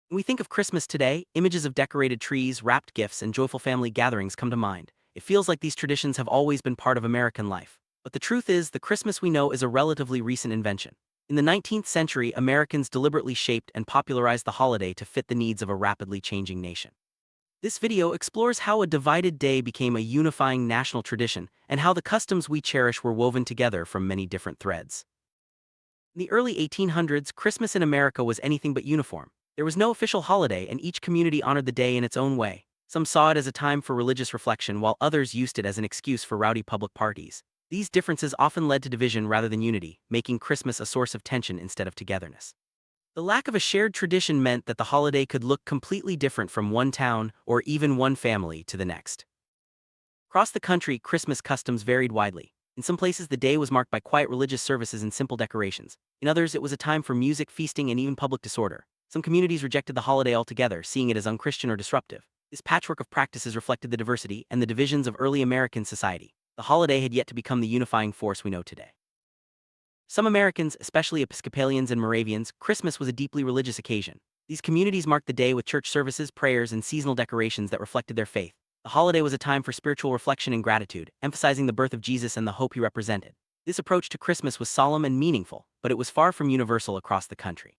When we think of Christmas today, images of decorated trees, wrapped gifts, and joyful family gatherings come to mind. It feels like these traditions have always been part of American life. But the truth is, the Christmas we know is a relatively recent invention. In the 19th century, Americans deliberately shaped and popularized the holiday to fit the needs of a rapidly changing nation. This video explores how a divided day became a unifying national tradition and how the customs we cherish were woven together from many different threads. In the early 1800s, Christmas in America was anything but uniform. There was no official holiday, and each community honored the day in its own way. Some saw it as a time for religious reflection, while others used it as an excuse for rowdy public parties. These differences often led to division rather than unity, making Christmas a source of tension instead of togetherness. The lack of a shared tradition meant that the holiday could look completely different from one town or even one family to the next. Across the country, Christmas customs varied widely. In some places, the day was marked by quiet religious services and simple decorations. In others, it was a time for music, feasting, and even public disorder. Some communities rejected the holiday altogether, seeing it as unchristian or disruptive. This patchwork of practices reflected the diversity and the divisions of early American society. The holiday had yet to become the unifying force we know today. Some Americans, especially Episcopalians and Moravians, Christmas was a deeply religious occasion. These communities marked the day with church services, prayers, and seasonal decorations that reflected their faith. The holiday was a time for spiritual reflection and gratitude, emphasizing the birth of Jesus and the hope he represented. This approach to Christmas was solemn and meaningful, but it was far from universal across the country.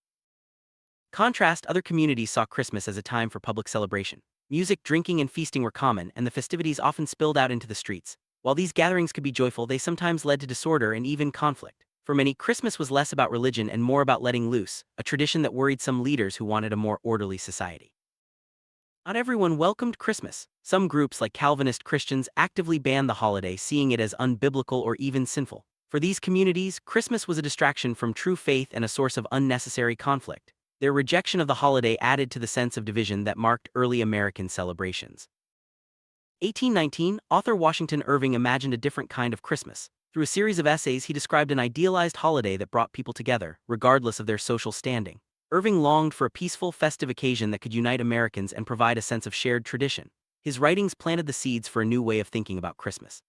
Contrast, other communities saw Christmas as a time for public celebration. Music, drinking, and feasting were common, and the festivities often spilled out into the streets. While these gatherings could be joyful, they sometimes led to disorder and even conflict. For many, Christmas was less about religion and more about letting loose, a tradition that worried some leaders who wanted a more orderly society. Not everyone welcomed Christmas. Some groups, like Calvinist Christians, actively banned the holiday, seeing it as unbiblical or even sinful. For these communities, Christmas was a distraction from true faith and a source of unnecessary conflict. Their rejection of the holiday added to the sense of division that marked early American celebrations. 1819, author Washington Irving imagined a different kind of Christmas. Through a series of essays, he described an idealized holiday that brought people together, regardless of their social standing. Irving longed for a peaceful, festive occasion that could unite Americans and provide a sense of shared tradition. His writings planted the seeds for a new way of thinking about Christmas.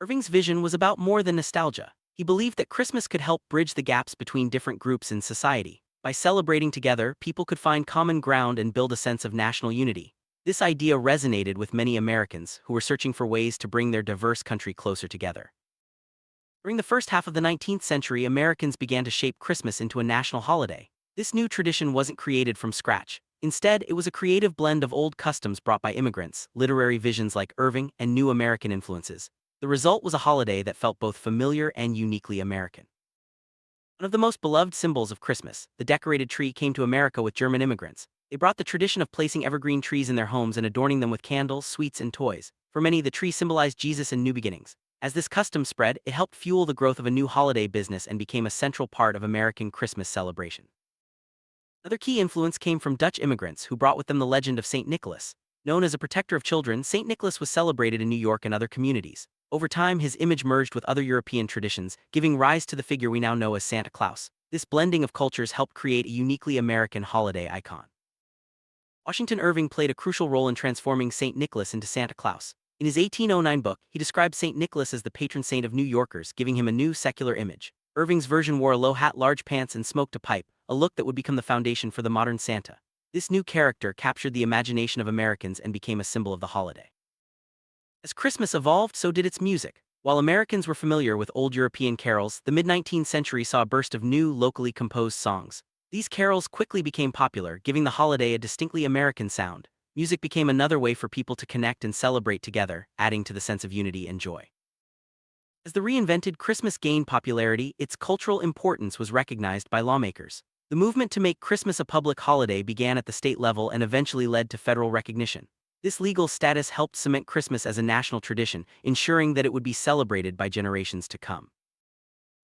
Irving's vision was about more than nostalgia. He believed that Christmas could help bridge the gaps between different groups in society. By celebrating together, people could find common ground and build a sense of national unity. This idea resonated with many Americans who were searching for ways to bring their diverse country closer together. During the first half of the 19th century, Americans began to shape Christmas into a national holiday. This new tradition wasn't created from scratch. Instead, it was a creative blend of old customs brought by immigrants, literary visions like Irving, and new American influences. The result was a holiday that felt both familiar and uniquely American. One of the most beloved symbols of Christmas, the decorated tree, came to America with German immigrants. They brought the tradition of placing evergreen trees in their homes and adorning them with candles, sweets, and toys. For many, the tree symbolized Jesus and new beginnings. As this custom spread, it helped fuel the growth of a new holiday business and became a central part of American Christmas celebration. Another key influence came from Dutch immigrants who brought with them the legend of St. Nicholas. Known as a protector of children, St. Nicholas was celebrated in New York and other communities. Over time, his image merged with other European traditions, giving rise to the figure we now know as Santa Claus. This blending of cultures helped create a uniquely American holiday icon. Washington Irving played a crucial role in transforming St. Nicholas into Santa Claus. In his 1809 book, he described St. Nicholas as the patron saint of New Yorkers, giving him a new secular image. Irving's version wore a low hat, large pants, and smoked a pipe, a look that would become the foundation for the modern Santa. This new character captured the imagination of Americans and became a symbol of the holiday. As Christmas evolved, so did its music. While Americans were familiar with old European carols, the mid-19th century saw a burst of new, locally composed songs. These carols quickly became popular, giving the holiday a distinctly American sound. Music became another way for people to connect and celebrate together, adding to the sense of unity and joy. As the reinvented Christmas gained popularity, its cultural importance was recognized by lawmakers. The movement to make Christmas a public holiday began at the state level and eventually led to federal recognition. This legal status helped cement Christmas as a national tradition, ensuring that it would be celebrated by generations to come.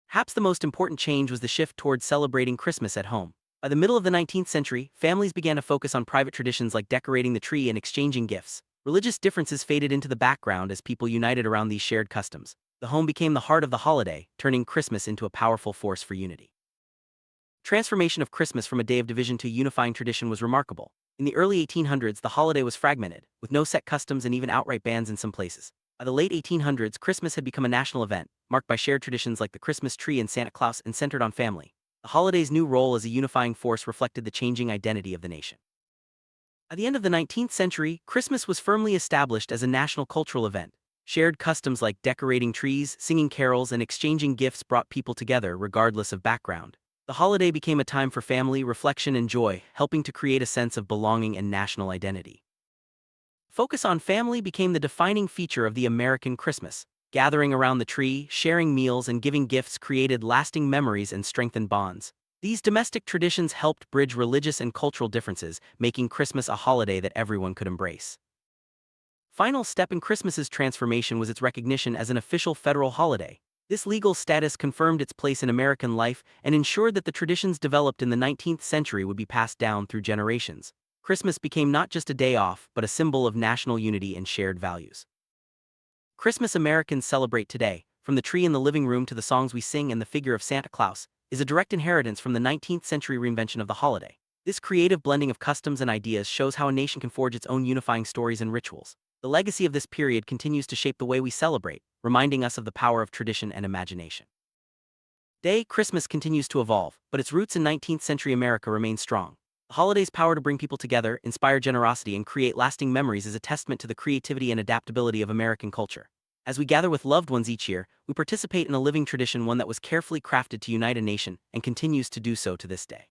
Perhaps the most important change was the shift towards celebrating Christmas at home. By the middle of the 19th century, families began to focus on private traditions like decorating the tree and exchanging gifts. Religious differences faded into the background as people united around these shared customs. The home became the heart of the holiday, turning Christmas into a powerful force for unity. Transformation of Christmas from a day of division to a unifying tradition was remarkable. In the early 1800s, the holiday was fragmented, with no set customs and even outright bans in some places. By the late 1800s, Christmas had become a national event, marked by shared traditions like the Christmas tree and Santa Claus, and centered on family. The holiday's new role as a unifying force reflected the changing identity of the nation. At the end of the 19th century, Christmas was firmly established as a national cultural event. Shared customs like decorating trees, singing carols, and exchanging gifts brought people together regardless of background. The holiday became a time for family, reflection, and joy, helping to create a sense of belonging and national identity. Focus on family became the defining feature of the American Christmas. Gathering around the tree, sharing meals, and giving gifts created lasting memories and strengthened bonds. These domestic traditions helped bridge religious and cultural differences, making Christmas a holiday that everyone could embrace. Final step in Christmas's transformation was its recognition as an official federal holiday. This legal status confirmed its place in American life and ensured that the traditions developed in the 19th century would be passed down through generations. Christmas became not just a day off, but a symbol of national unity and shared values. Christmas Americans celebrate today, from the tree in the living room to the songs we sing and the figure of Santa Claus, is a direct inheritance from the 19th century reinvention of the holiday. This creative blending of customs and ideas shows how a nation can forge its own unifying stories and rituals. The legacy of this period continues to shape the way we celebrate, reminding us of the power of tradition and imagination. Today, Christmas continues to evolve, but its roots in 19th century America remain strong. The holiday's power to bring people together, inspire generosity, and create lasting memories is a testament to the creativity and adaptability of American culture. As we gather with loved ones each year, we participate in a living tradition, one that was carefully crafted to unite a nation and continues to do so to this day.